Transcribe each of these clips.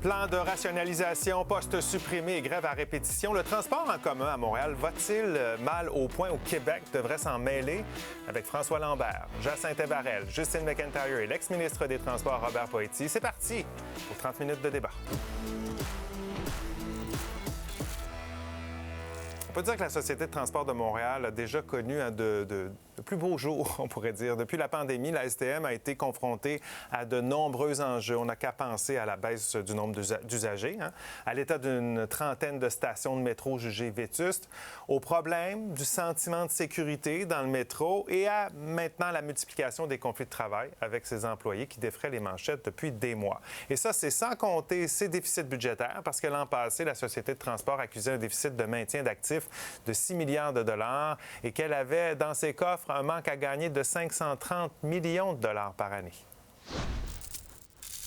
Plan de rationalisation, postes supprimés et grève à répétition. Le transport en commun à Montréal va-t-il mal au point où Québec devrait s'en mêler? Avec François Lambert, Jacinthe Barrel, Justine McIntyre et l'ex-ministre des Transports Robert Poetti. C'est parti pour 30 minutes de débat. On peut dire que la Société de transport de Montréal a déjà connu de plus beaux jours, on pourrait dire. Depuis la pandémie, la STM a été confrontée à de nombreux enjeux. On n'a qu'à penser à la baisse du nombre d'usagers, à l'état d'une trentaine de stations de métro jugées vétustes, au problème du sentiment de sécurité dans le métro et à maintenant la multiplication des conflits de travail avec ses employés qui défraient les manchettes depuis des mois. Et ça, c'est sans compter ses déficits budgétaires parce que l'an passé, la Société de transport accusait un déficit de maintien d'actifs de 6 milliards de dollars et qu'elle avait dans ses coffres un manque à gagner de 530 millions de dollars par année.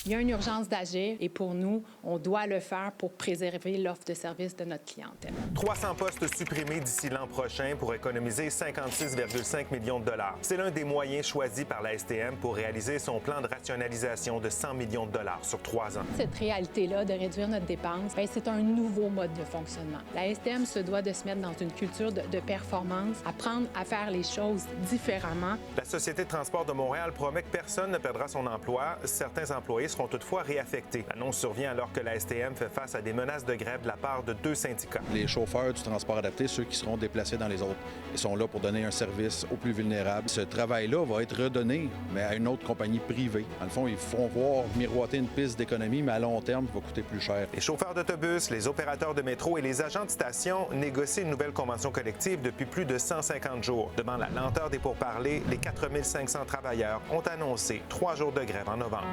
Il y a une urgence d'agir et pour nous, on doit le faire pour préserver l'offre de service de notre clientèle. 300 postes supprimés d'ici l'an prochain pour économiser 56,5 millions de dollars. C'est l'un des moyens choisis par la STM pour réaliser son plan de rationalisation de 100 millions de dollars sur 3 ans. Cette réalité-là de réduire notre dépense, c'est un nouveau mode de fonctionnement. La STM se doit de se mettre dans une culture de performance, apprendre à faire les choses différemment. La Société de transport de Montréal promet que personne ne perdra son emploi. Certains employés seront toutefois réaffectés. L'annonce survient alors que la STM fait face à des menaces de grève de la part de 2 syndicats. Les chauffeurs du transport adapté, ceux qui seront déplacés dans les autres, ils sont là pour donner un service aux plus vulnérables. Ce travail-là va être redonné, mais à une autre compagnie privée. Dans le fond, ils feront voir miroiter une piste d'économie, mais à long terme, ça va coûter plus cher. Les chauffeurs d'autobus, les opérateurs de métro et les agents de station négocient une nouvelle convention collective depuis plus de 150 jours. Devant la lenteur des pourparlers, les 4500 travailleurs ont annoncé 3 jours de grève en novembre.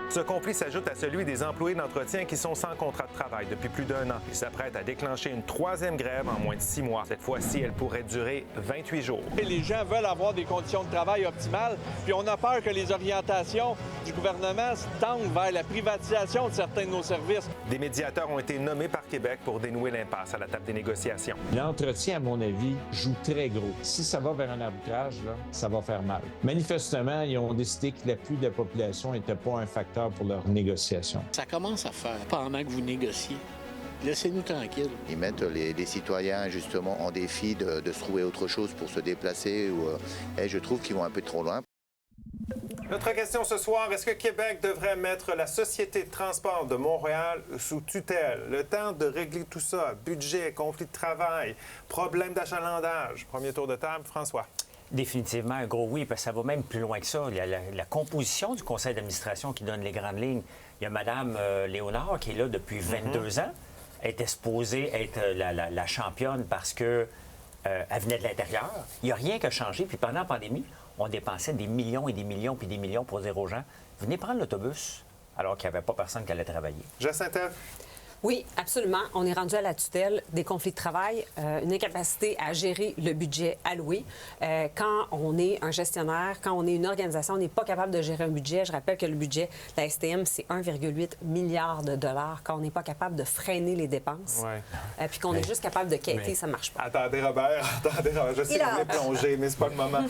Ce conflit s'ajoute à celui des employés d'entretien qui sont sans contrat de travail depuis plus d'1 an. Ils s'apprêtent à déclencher une 3e grève en moins de 6 mois. Cette fois-ci, elle pourrait durer 28 jours. Les gens veulent avoir des conditions de travail optimales, puis on a peur que les orientations du gouvernement tendent vers la privatisation de certains de nos services. Des médiateurs ont été nommés par Québec pour dénouer l'impasse à la table des négociations. L'entretien, à mon avis, joue très gros. Si ça va vers un arbitrage, là, ça va faire mal. Manifestement, ils ont décidé que l'appui de la population n'était pas un facteur pour leur négociation. Ça commence à faire pendant que vous négociez. Laissez-nous tranquilles. Ils mettent les citoyens, justement, en défi de se trouver autre chose pour se déplacer. Et je trouve qu'ils vont un peu trop loin. Notre question ce soir, est-ce que Québec devrait mettre la Société de transport de Montréal sous tutelle? Le temps de régler tout ça, budget, conflit de travail, problème d'achalandage. Premier tour de table, François. Définitivement, un gros oui, parce que ça va même plus loin que ça. Il y a la composition du conseil d'administration qui donne les grandes lignes. Il y a Mme Léonard qui est là depuis 22 ans. Elle était supposée être la championne parce qu'elle venait de l'intérieur. Il n'y a rien qui a changé. Puis pendant la pandémie, on dépensait des millions et des millions puis des millions pour dire aux gens, venez prendre l'autobus, alors qu'il n'y avait pas personne qui allait travailler. Jacinthe. Oui, absolument. On est rendu à la tutelle des conflits de travail, une incapacité à gérer le budget alloué. Quand on est un gestionnaire, quand on est une organisation, on n'est pas capable de gérer un budget. Je rappelle que le budget de la STM, c'est 1,8 milliard de dollars. Quand on n'est pas capable de freiner les dépenses, puis qu'on est juste capable de quêter, ça ne marche pas. Attendez, Robert. Je sais que vous voulez plonger, mais c'est pas le moment.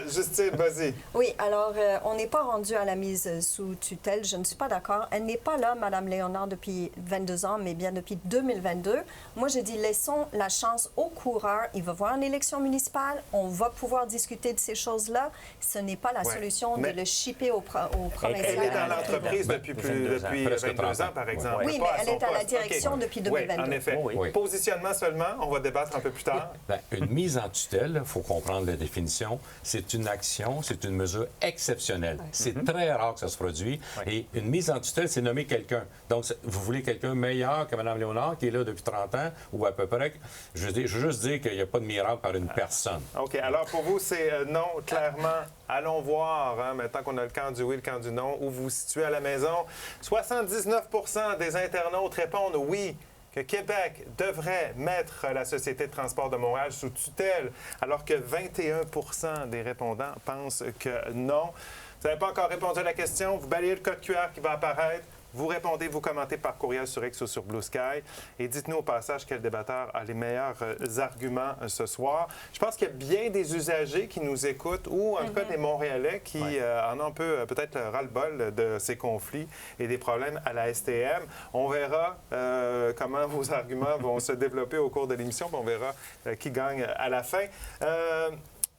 Justine, vas-y. Oui, alors, on n'est pas rendu à la mise sous tutelle. Je ne suis pas d'accord. Elle n'est pas là, Mme Léonard, depuis 22 ans, mais bien depuis 2022. Moi, je dis, laissons la chance aux coureurs. Il va y avoir une élection municipale. On va pouvoir discuter de ces choses-là. Ce n'est pas la solution de le shipper au provincial. Elle est dans l'entreprise depuis 22 ans, par exemple. Oui, mais elle est à la direction depuis 2022. Oui, en effet. Oui. Positionnement seulement, on va débattre un peu plus tard. Bien, une mise en tutelle, il faut comprendre la définition, c'est une action, c'est une mesure exceptionnelle. C'est très rare que ça se produise. Et une mise en tutelle, c'est nommer quelqu'un. Donc, vous voulez quelqu'un meilleur que Mme Léonard, qui est là depuis 30 ans, ou à peu près. Je veux juste dire qu'il n'y a pas de miracle par une personne. OK. Alors, pour vous, c'est non, clairement. Allons voir, maintenant qu'on a le camp du oui, le camp du non, où vous vous situez à la maison. 79 des internautes répondent oui, que Québec devrait mettre la Société de transport de Montréal sous tutelle, alors que 21 des répondants pensent que non. Vous n'avez pas encore répondu à la question. Vous balayez le code QR qui va apparaître. Vous répondez, vous commentez par courriel sur X ou sur Blue Sky. Et dites-nous au passage quel débatteur a les meilleurs arguments ce soir. Je pense qu'il y a bien des usagers qui nous écoutent ou en tout cas des Montréalais qui en ont un peu peut-être ras-le-bol de ces conflits et des problèmes à la STM. On verra comment vos arguments vont se développer au cours de l'émission. On verra qui gagne à la fin.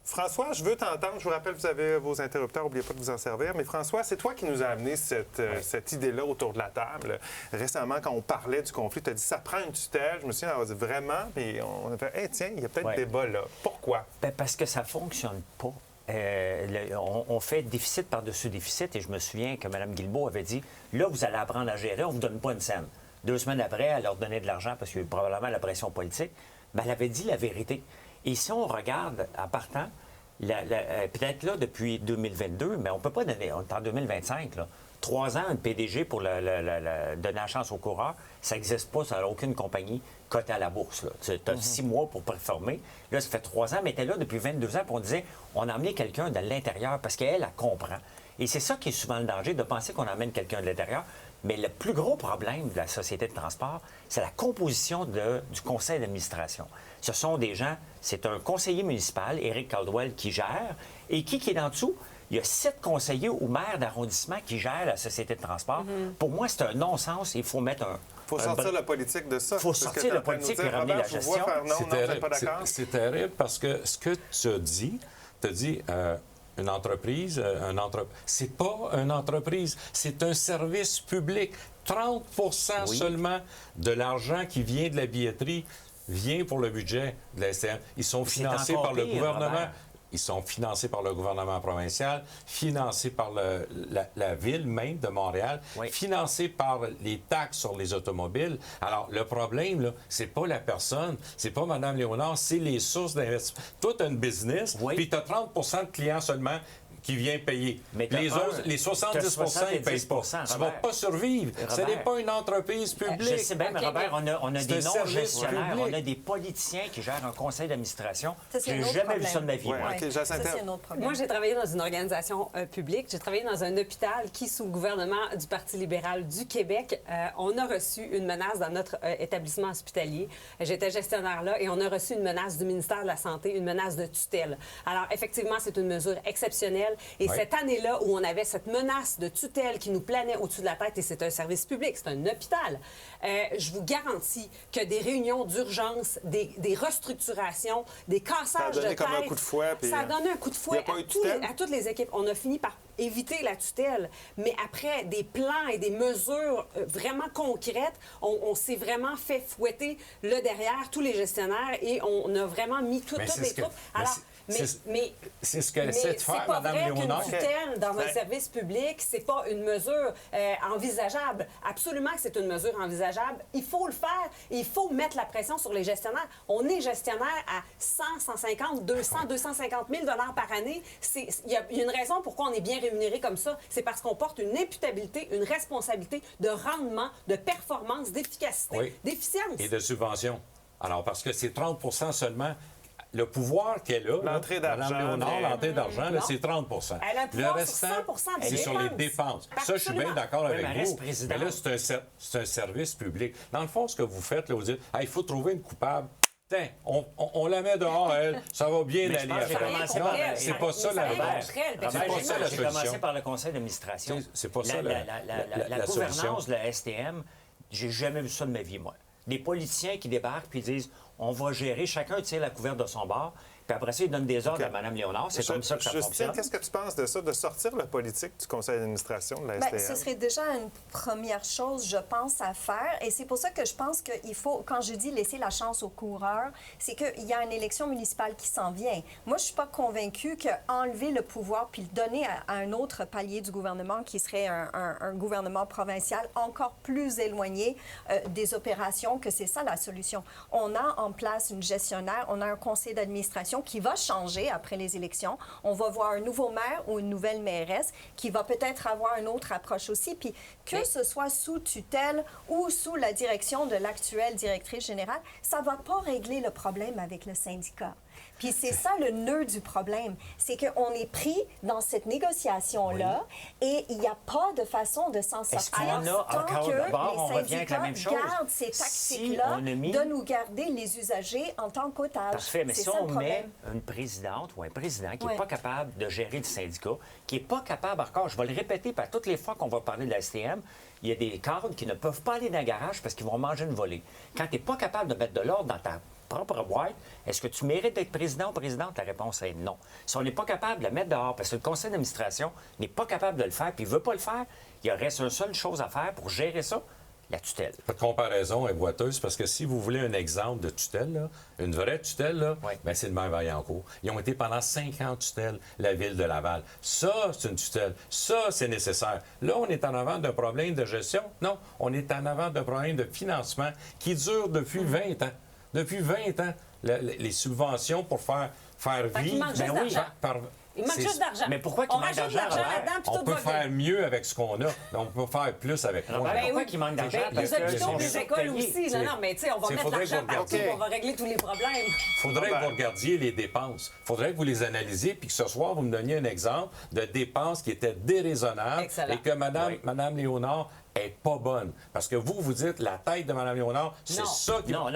François, je veux t'entendre. Je vous rappelle, vous avez vos interrupteurs, n'oubliez pas de vous en servir. Mais François, c'est toi qui nous as amené cette idée-là autour de la table. Récemment, quand on parlait du conflit, tu as dit ça prend une tutelle. Je me souviens, on a dit vraiment, puis on a fait, hey, tiens, il y a peut-être débat là. Pourquoi? Bien, parce que ça ne fonctionne pas. On fait déficit par-dessus déficit et je me souviens que Mme Guilbeault avait dit là, vous allez apprendre à gérer, on ne vous donne pas une scène. 2 semaines après, elle leur donnait de l'argent parce qu'il y a eu probablement la pression politique. Bien, elle avait dit la vérité. Et si on regarde en partant, peut-être là depuis 2022, mais on ne peut pas donner, on est en 2025, là, 3 ans, un PDG pour donner la chance aux coureurs, ça n'existe pas, ça n'a aucune compagnie cotée à la bourse. Tu as 6 mois pour performer. Là, ça fait 3 ans, mais elle était là depuis 22 ans, puis on disait, on a amené quelqu'un de l'intérieur parce qu'elle, elle comprend. Et c'est ça qui est souvent le danger, de penser qu'on amène quelqu'un de l'intérieur. Mais le plus gros problème de la société de transport, c'est la composition du conseil d'administration. Ce sont des gens, c'est un conseiller municipal, Éric Caldwell, qui gère. Et qui est en dessous? Il y a 7 conseillers ou maires d'arrondissement qui gèrent la société de transport. Pour moi, c'est un non-sens. Il faut mettre un... Il faut sortir la politique de ça. Il faut sortir la politique et ramener la gestion. C'est terrible parce que ce que tu as dit, une entreprise, c'est pas une entreprise, c'est un service public. 30 seulement de l'argent qui vient de la billetterie vient pour le budget de la STM. Ils sont financés par le gouvernement. Robert. Ils sont financés par le gouvernement provincial, financés par la ville même de Montréal, financés par les taxes sur les automobiles. Alors, le problème, là, c'est pas la personne, c'est pas Mme Léonard, c'est les sources d'investissement. Toi, tu as une business, puis tu as 30 de clients seulement qui viennent payer. Mais les autres, les 70 ils ne payent pas. Tu ne vas pas survivre. Ce n'est pas une entreprise publique. Je sais bien, mais Robert, on a des non-gestionnaires, on a des politiciens qui gèrent un conseil d'administration. Je n'ai jamais vu ça de ma vie. Moi, j'ai travaillé dans une organisation publique. J'ai travaillé dans un hôpital qui, sous le gouvernement du Parti libéral du Québec, on a reçu une menace dans notre établissement hospitalier. J'étais gestionnaire là et on a reçu une menace du ministère de la Santé, une menace de tutelle. Alors, effectivement, c'est une mesure exceptionnelle. Et cette année-là, où on avait cette menace de tutelle qui nous planait au-dessus de la tête, et c'est un service public, c'est un hôpital, je vous garantis que des réunions d'urgence, des restructurations, des cassages de tête... Ça a donné comme un coup de fouet. Ça a donné un coup de fouet à toutes les équipes. On a fini par éviter la tutelle, mais après des plans et des mesures vraiment concrètes, on s'est vraiment fait fouetter là derrière tous les gestionnaires et on a vraiment mis toutes les troupes. Alors, c'est ce qu'elle essaie de faire, Mme Léonard. Qu'une tutelle dans un service public, c'est pas une mesure envisageable. Absolument que c'est une mesure envisageable. Il faut le faire et il faut mettre la pression sur les gestionnaires. On est gestionnaire à 100, 150, 200, 250 000 $ par année. Il y a une raison pourquoi on est bien rémunéré comme ça. C'est parce qu'on porte une imputabilité, une responsabilité de rendement, de performance, d'efficacité, d'efficience. Et de subvention. Alors, parce que c'est 30 seulement. Le pouvoir qu'elle a, l'entrée d'argent, l'entrée d'argent, c'est 30 Elle a un pouvoir sur 100 des c'est sur les dépenses. Ça, je suis bien d'accord avec vous. Mais là, c'est un service public. Dans le fond, ce que vous faites, là, vous dites, il faut trouver une coupable. Tiens, on la met dehors, elle, ça va bien aller. C'est pas ça la réponse. J'ai commencé par le conseil d'administration. C'est pas ça la gouvernance de la STM, j'ai jamais vu ça de ma vie, moi. Des politiciens qui débarquent puis disent on va gérer, chacun tire la couverte de son bord, puis après ça, ils donnent des ordres à Mme Léonard. C'est comme ça que ça fonctionne. Qu'est-ce que tu penses de ça, de sortir la politique du conseil d'administration de la STM? Ce serait déjà une première chose, je pense, à faire. Et c'est pour ça que je pense qu'il faut, quand je dis laisser la chance aux coureurs, c'est qu'il y a une élection municipale qui s'en vient. Moi, je ne suis pas convaincue qu'enlever le pouvoir puis le donner à un autre palier du gouvernement, qui serait un gouvernement provincial encore plus éloigné des opérations, que c'est ça la solution. On a en place une gestionnaire, on a un conseil d'administration qui va changer après les élections. On va voir un nouveau maire ou une nouvelle mairesse qui va peut-être avoir une autre approche aussi. Puis que ce soit sous tutelle ou sous la direction de l'actuelle directrice générale, ça ne va pas régler le problème avec le syndicat. Puis c'est ça le nœud du problème. C'est qu'on est pris dans cette négociation-là et il n'y a pas de façon de s'en sortir tant que les syndicats gardent ces tactiques-là de nous garder les usagers en tant qu'otages. Parfait, mais si on met une présidente ou un président qui n'est pas capable de gérer le syndicat, qui n'est pas capable, encore, je vais le répéter, par toutes les fois qu'on va parler de la STM, il y a des cadres qui ne peuvent pas aller dans le garage parce qu'ils vont manger une volée. Quand tu n'es pas capable de mettre de l'ordre dans ta propre boîte, est-ce que tu mérites d'être président ou présidente? La réponse est non. Si on n'est pas capable de la mettre dehors parce que le conseil d'administration n'est pas capable de le faire puis il ne veut pas le faire, il reste une seule chose à faire pour gérer ça, la tutelle. Votre comparaison est boiteuse parce que si vous voulez un exemple de tutelle, là, une vraie tutelle, là, ben c'est le maire Vaillancourt. Ils ont été pendant 5 ans tutelle, la ville de Laval. Ça, c'est une tutelle. Ça, c'est nécessaire. Là, on est en avant d'un problème de gestion. Non, on est en avant d'un problème de financement qui dure depuis 20 ans. Depuis 20 ans, les subventions pour faire vivre... Il manque juste d'argent. Mais pourquoi qu'il manque d'argent? On peut faire mieux avec ce qu'on a. On peut faire plus avec moins. Pourquoi qu'il manque d'argent? Les hôpitaux, les écoles aussi. Non, mais tu sais, on va mettre l'argent partout, on va régler tous les problèmes. Il faudrait que vous regardiez les dépenses. Il faudrait que vous les analysiez puis que ce soir, vous me donniez un exemple de dépenses qui étaient déraisonnables et que Mme Léonard est pas bonne. Parce que vous dites la tête de Mme Léonard, c'est ça qui... Non.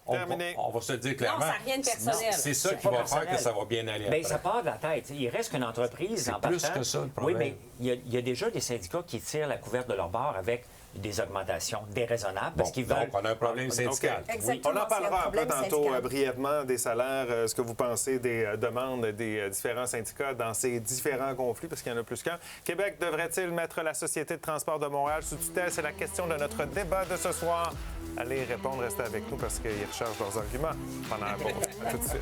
On va se le dire clairement. Non, ça n'a rien de personnel. C'est ça qui va faire que ça va bien aller après. Bien, ça part de la tête. Il reste qu'une entreprise en partant. C'est plus que ça, le problème. Oui, mais il y a déjà des syndicats qui tirent la couverte de leur bord avec des augmentations déraisonnables parce qu'ils veulent... Donc, on a un problème syndical. Okay. On en parlera un peu tantôt brièvement des salaires, ce que vous pensez des demandes des différents syndicats dans ces différents conflits, parce qu'il y en a plus qu'un. Québec devrait-il mettre la Société de transport de Montréal sous tutelle? C'est la question de notre débat de ce soir. Allez répondre, restez avec nous parce qu'ils rechargent leurs arguments pendant un bon. À tout de suite.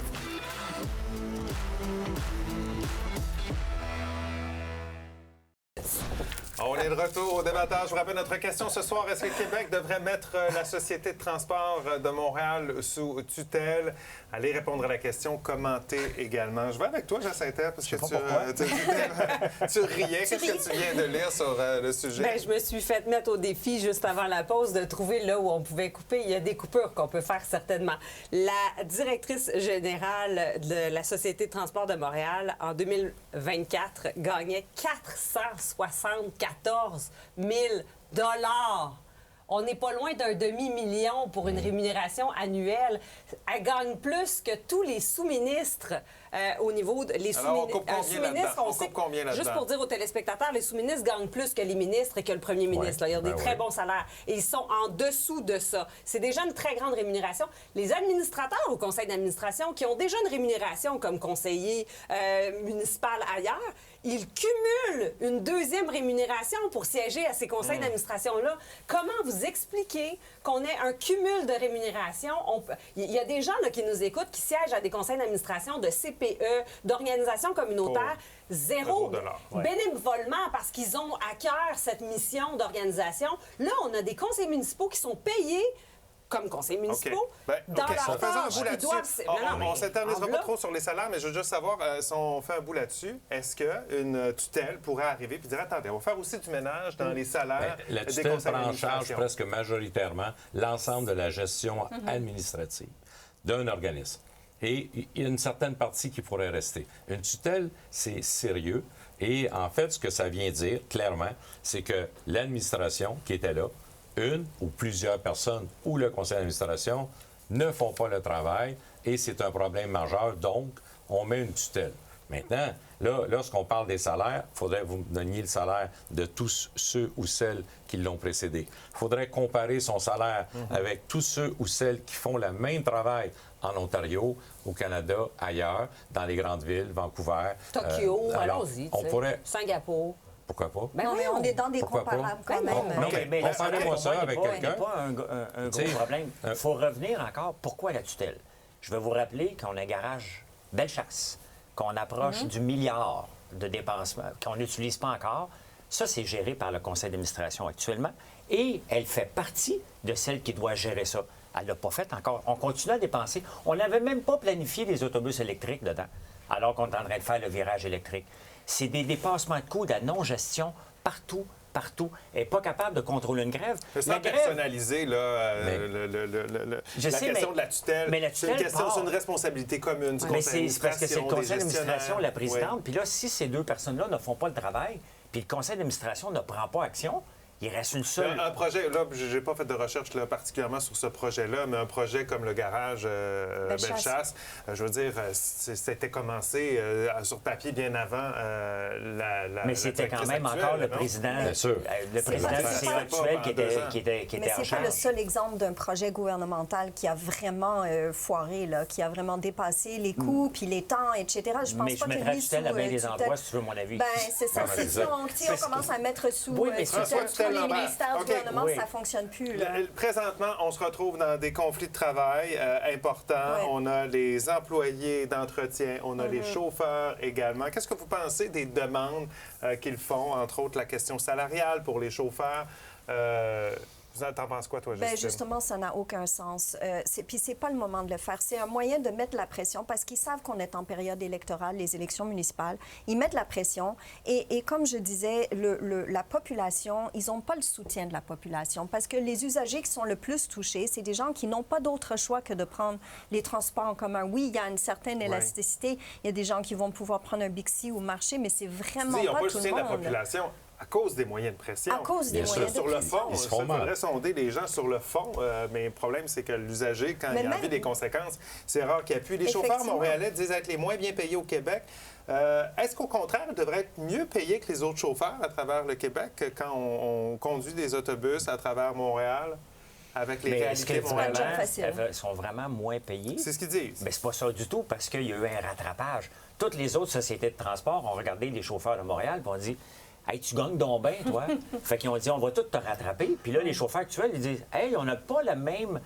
On est de retour au débattage. Je vous rappelle notre question ce soir. Est-ce que Québec devrait mettre la Société de transport de Montréal sous tutelle? Allez répondre à la question, commentez également. Je vais avec toi, Jacinthe, parce que tu riais. Qu'est-ce que tu viens de lire sur le sujet? Bien, je me suis fait mettre au défi juste avant la pause de trouver là où on pouvait couper. Il y a des coupures qu'on peut faire certainement. La directrice générale de la Société de transport de Montréal, en 2024, gagnait 474 000 $. On n'est pas loin d'un demi-million pour une rémunération annuelle. Elle gagne plus que tous les sous-ministres au niveau de... Les sous-ministres, on sait, combien là-dedans? Juste pour dire aux téléspectateurs, les sous-ministres gagnent plus que les ministres et que le premier ministre. Là, ils ont des très bons salaires. Et ils sont en dessous de ça. C'est déjà une très grande rémunération. Les administrateurs au conseil d'administration qui ont déjà une rémunération comme conseiller municipal ailleurs, ils cumulent une deuxième rémunération pour siéger à ces conseils d'administration-là. Comment vous expliquer qu'on ait un cumul de rémunération? Il y a des gens là, qui nous écoutent, qui siègent à des conseils d'administration de CPE, d'organisations communautaires, zéro bénévolement parce qu'ils ont à cœur cette mission d'organisation. Là, on a des conseillers municipaux qui sont payés comme conseillers municipaux. Dans leur tâche, ils doivent... On ne s'éternisera pas trop sur les salaires, mais je veux juste savoir, si on fait un bout là-dessus, est-ce qu'une tutelle pourrait arriver et dire, attendez, on va faire aussi du ménage dans les salaires des conseils d'administration? La tutelle prend en charge presque majoritairement l'ensemble de la gestion administrative d'un organisme. Et il y a une certaine partie qui pourrait rester. Une tutelle, c'est sérieux. Et en fait, ce que ça vient dire, clairement, c'est que l'administration qui était là, une ou plusieurs personnes ou le conseil d'administration ne font pas le travail et c'est un problème majeur. Donc, on met une tutelle. Maintenant, là, lorsqu'on parle des salaires, il faudrait que vous me donniez le salaire de tous ceux ou celles qui l'ont précédé. Il faudrait comparer son salaire avec tous ceux ou celles qui font le même travail en Ontario, au Canada, ailleurs, dans les grandes villes, Vancouver. Tokyo, allons-y. Singapour. Pourquoi pas? Non, mais on est dans des comparables quand même. Non, mais comparez-moi ça avec quelqu'un. Ce n'est pas un gros problème. Il faut revenir encore. Pourquoi la tutelle? Je vais vous rappeler qu'on a un garage Bellechasse, qu'on approche du milliard de dépenses qu'on n'utilise pas encore. Ça, c'est géré par le conseil d'administration actuellement. Et elle fait partie de celle qui doit gérer ça. Elle ne l'a pas fait encore. On continue à dépenser. On n'avait même pas planifié les autobus électriques dedans, alors qu'on est en train de faire le virage électrique. C'est des dépassements de coûts, de la non-gestion partout partout. Elle n'est pas capable de contrôler une grève. Mais sans personnaliser la question de la tutelle. Mais la tutelle c'est une responsabilité commune du conseil d'administration. C'est parce que c'est le conseil d'administration, la présidente. Puis là, si ces deux personnes-là ne font pas le travail, puis le conseil d'administration ne prend pas action, il reste une seule... Un projet, là, je n'ai pas fait de recherche là, particulièrement sur ce projet-là, mais un projet comme le garage Bellechasse, je veux dire, c'était commencé sur papier bien avant mais c'était quand même encore le président. Bien sûr. Le président actuel qui était en charge. Mais c'est pas le seul exemple d'un projet gouvernemental qui a vraiment foiré, là, qui a vraiment dépassé les coûts, puis les temps, etc. Je pense pas que mettrais tutelle à bien des endroits, si tu veux mon avis. Ben c'est ça, c'est ça. Donc, si on commence à mettre sous tutelle, les ministères du gouvernement, ça ne fonctionne plus. Là. Présentement, on se retrouve dans des conflits de travail importants. Ouais. On a les employés d'entretien, on a les chauffeurs également. Qu'est-ce que vous pensez des demandes qu'ils font, entre autres la question salariale pour les chauffeurs? T'en penses quoi, toi, Justine? Bien, justement, ça n'a aucun sens. Puis c'est pas le moment de le faire. C'est un moyen de mettre la pression parce qu'ils savent qu'on est en période électorale, les élections municipales. Ils mettent la pression. Et comme je disais, la population, ils n'ont pas le soutien de la population parce que les usagers qui sont le plus touchés, c'est des gens qui n'ont pas d'autre choix que de prendre les transports en commun. Oui, il y a une certaine élasticité. Il y a des gens qui vont pouvoir prendre un Bixi ou marcher, mais c'est vraiment pas tout le monde. Ils n'ont pas le soutien de la population. À cause des moyens de pression. À cause des moyens de pression. Sur le fond, il faudrait sonder les gens sur le fond, mais le problème, c'est que l'usager, quand il a envie des conséquences, c'est rare qu'il appuie. Les chauffeurs montréalais disent être les moins bien payés au Québec. Est-ce qu'au contraire, ils devraient être mieux payés que les autres chauffeurs à travers le Québec quand on conduit des autobus à travers Montréal? Avec les réalités montréalaises sont vraiment moins payés. C'est ce qu'ils disent. Mais c'est pas ça du tout, parce qu'il y a eu un rattrapage. Toutes les autres sociétés de transport ont regardé les chauffeurs de Montréal et ont dit « Hey, tu gagnes donc bien, toi! » Fait qu'ils ont dit « On va tous te rattraper. » Puis là, les chauffeurs actuels, ils disent « Hey, on n'a pas le même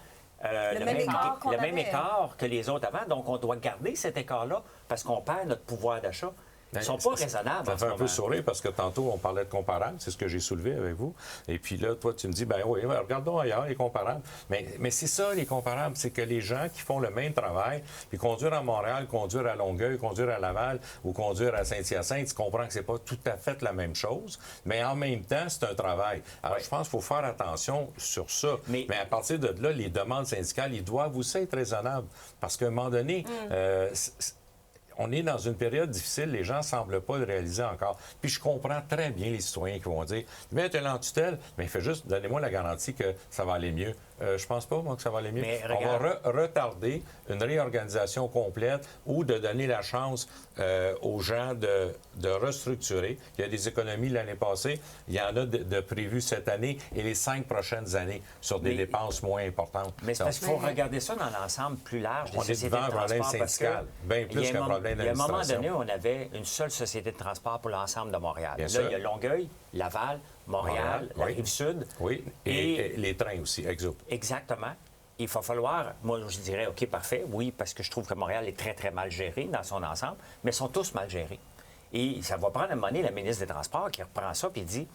écart que les autres avant, donc on doit garder cet écart-là parce qu'on perd notre pouvoir d'achat. » Ils ne sont pas raisonnables. Ça fait un peu sourire parce que tantôt, on parlait de comparables. C'est ce que j'ai soulevé avec vous. Et puis là, toi, tu me dis, ben oui, regardons ailleurs les comparables. Mais c'est ça, les comparables. C'est que les gens qui font le même travail, puis conduire à Montréal, conduire à Longueuil, conduire à Laval ou conduire à Saint-Hyacinthe, tu comprends que c'est pas tout à fait la même chose. Mais en même temps, c'est un travail. Alors, je pense qu'il faut faire attention sur ça. Mais à partir de là, les demandes syndicales, ils doivent aussi être raisonnables. Parce qu'à un moment donné, on est dans une période difficile, les gens ne semblent pas le réaliser encore. Puis je comprends très bien les citoyens qui vont dire « Mais tu es en tutelle, mais fais juste, donnez-moi la garantie que ça va aller mieux. » Je pense pas, moi, que ça va aller mieux. Mais on va retarder une réorganisation complète ou de donner la chance aux gens de restructurer. Il y a des économies l'année passée, il y en a de prévues cette année et les 5 prochaines années sur des dépenses moins importantes. Mais c'est parce qu'il faut regarder ça dans l'ensemble plus large des sociétés de transport. On est devant un problème syndical, bien plus qu'un problème d'administration. Il y a un moment donné, on avait une seule société de transport pour l'ensemble de Montréal. Là, il y a Longueuil, Laval, Montréal, la Rive-Sud. Oui, et les trains aussi, Exactement. Il va falloir, moi, je dirais, OK, parfait, oui, parce que je trouve que Montréal est très, très mal géré dans son ensemble, mais ils sont tous mal gérés. Et ça va prendre un moment donné, la ministre des Transports qui reprend ça et dit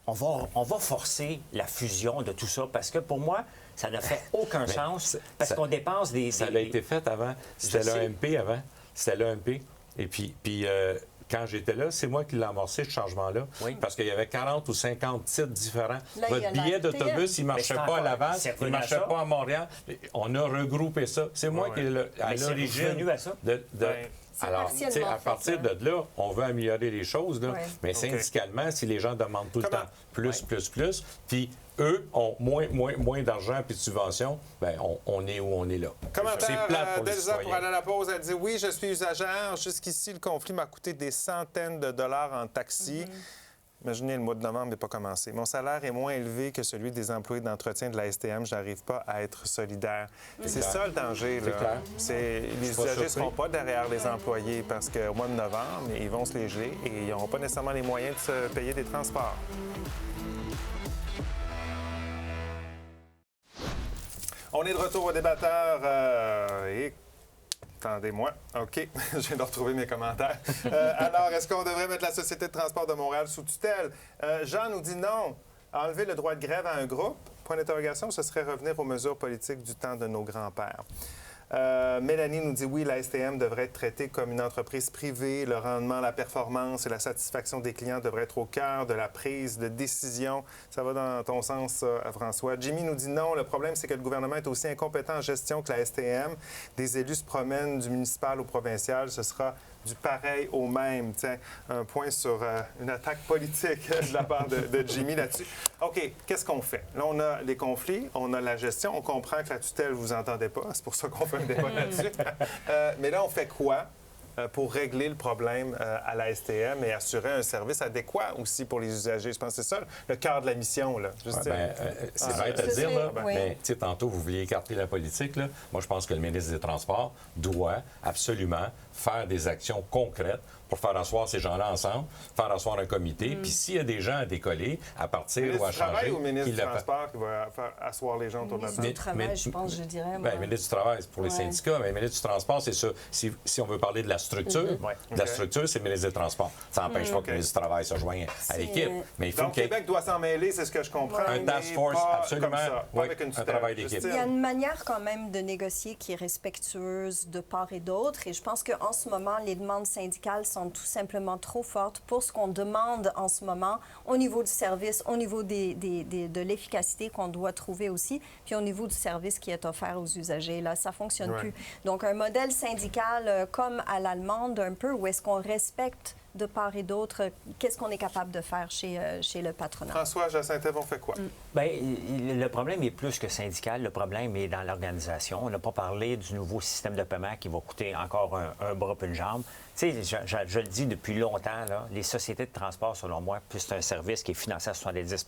on va forcer la fusion de tout ça, parce que pour moi, ça n'a fait aucun sens, parce qu'on dépense des... Ça a été fait avant. C'était l'AMP avant. C'était l'AMP. Et puis quand j'étais là, c'est moi qui l'ai amorcé, ce changement-là. Oui. Parce qu'il y avait 40 ou 50 titres différents. Là, votre billet d'autobus, il ne marchait pas à Laval, il ne marchait pas à Montréal. On a regroupé ça. C'est moi qui est à l'origine Alors, à partir de là, on veut améliorer les choses, là, mais syndicalement, si les gens demandent tout le temps plus, puis eux ont moins d'argent et de subventions, bien, on est où on est là. Commentaire d'Elsa pour aller à la pause. Elle dit « Oui, je suis usagère. Jusqu'ici, le conflit m'a coûté des centaines de dollars en taxi. Imaginez, le mois de novembre n'est pas commencé. Mon salaire est moins élevé que celui des employés d'entretien de la STM. Je n'arrive pas à être solidaire. » C'est ça le danger. Là. Les usagers ne seront pas derrière les employés parce qu'au mois de novembre, ils vont se les geler et ils n'auront pas nécessairement les moyens de se payer des transports. On est de retour au débatteur et... Attendez-moi. OK. Je viens de retrouver mes commentaires. Alors, est-ce qu'on devrait mettre la Société de transport de Montréal sous tutelle? Jean nous dit non. Enlever le droit de grève à un groupe, point d'interrogation, ce serait revenir aux mesures politiques du temps de nos grands-pères. Mélanie nous dit oui, la STM devrait être traitée comme une entreprise privée. Le rendement, la performance et la satisfaction des clients devraient être au cœur de la prise de décision. Ça va dans ton sens, François. Jimmy nous dit non. Le problème, c'est que le gouvernement est aussi incompétent en gestion que la STM. Des élus se promènent du municipal au provincial. Ce sera du pareil au même. Tiens, un point sur une attaque politique de la part de Jimmy là-dessus. OK, qu'est-ce qu'on fait? Là, on a les conflits, on a la gestion. On comprend que la tutelle, vous entendez pas. C'est pour ça qu'on fait un débat là-dessus. Mais là, on fait quoi pour régler le problème à la STM et assurer un service adéquat aussi pour les usagers? Je pense que c'est ça le cœur de la mission. Là. C'est bête à dire, là, mais tantôt, vous vouliez écarter la politique. Là. Moi, je pense que le ministre des Transports doit absolument faire des actions concrètes pour faire asseoir ces gens-là ensemble, faire asseoir un comité. Puis s'il y a des gens à décoller, à partir ou à changer... Ou le ministre du Transport qui va faire asseoir les gens autour de la table? Le ministre du Travail, je pense, je dirais. Bien, le ministre du Travail, c'est pour les syndicats, mais le ministre du Transport, c'est ça. Si on veut parler de la structure, c'est le ministre des Transports. Ça n'empêche pas que le ministre du Travail se joigne à l'équipe. Mais il faut donc, Québec doit s'en mêler, c'est ce que je comprends. Un task force, absolument. Oui, avec une un travail d'équipe. Il y a une manière quand même de négocier qui est respectueuse de part et d'autre. Et je pense qu'en ce moment, les demandes syndicales sont tout simplement trop fortes pour ce qu'on demande en ce moment au niveau du service, au niveau de l'efficacité qu'on doit trouver aussi, puis au niveau du service qui est offert aux usagers. Là, ça ne fonctionne plus. Donc, un modèle syndical comme à l'allemande, un peu, où est-ce qu'on respecte de part et d'autre, qu'est-ce qu'on est capable de faire chez le patronat? François Jacinthe, on fait quoi? Bien, le problème est plus que syndical. Le problème est dans l'organisation. On n'a pas parlé du nouveau système de paiement qui va coûter encore un bras et une jambe. Tu sais, je le dis depuis longtemps, là, les sociétés de transport, selon moi, puis c'est un service qui est financé à 70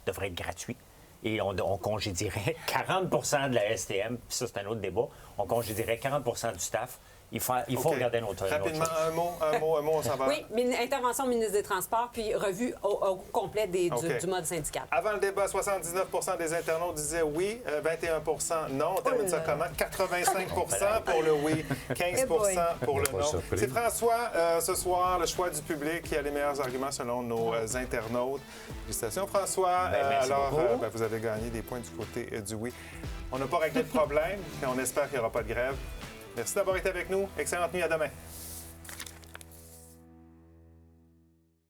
devrait être gratuit. Et on congédierait 40 de la STM, puis ça, c'est un autre débat. On congédierait 40 du staff. Il faut regarder notre rapidement, un mot, on s'en va. Oui, intervention du ministre des Transports, puis revue au complet du mode syndical. Avant le débat, 79 des internautes disaient oui, 21 non. On termine ça comment? 85 pour le oui, 15 pour le non. C'est François, ce soir, le choix du public qui a les meilleurs arguments selon nos internautes. Félicitations, François. Vous avez gagné des points du côté du oui. On n'a pas réglé le problème, mais on espère qu'il n'y aura pas de grève. Merci d'avoir été avec nous. Excellente nuit. À demain.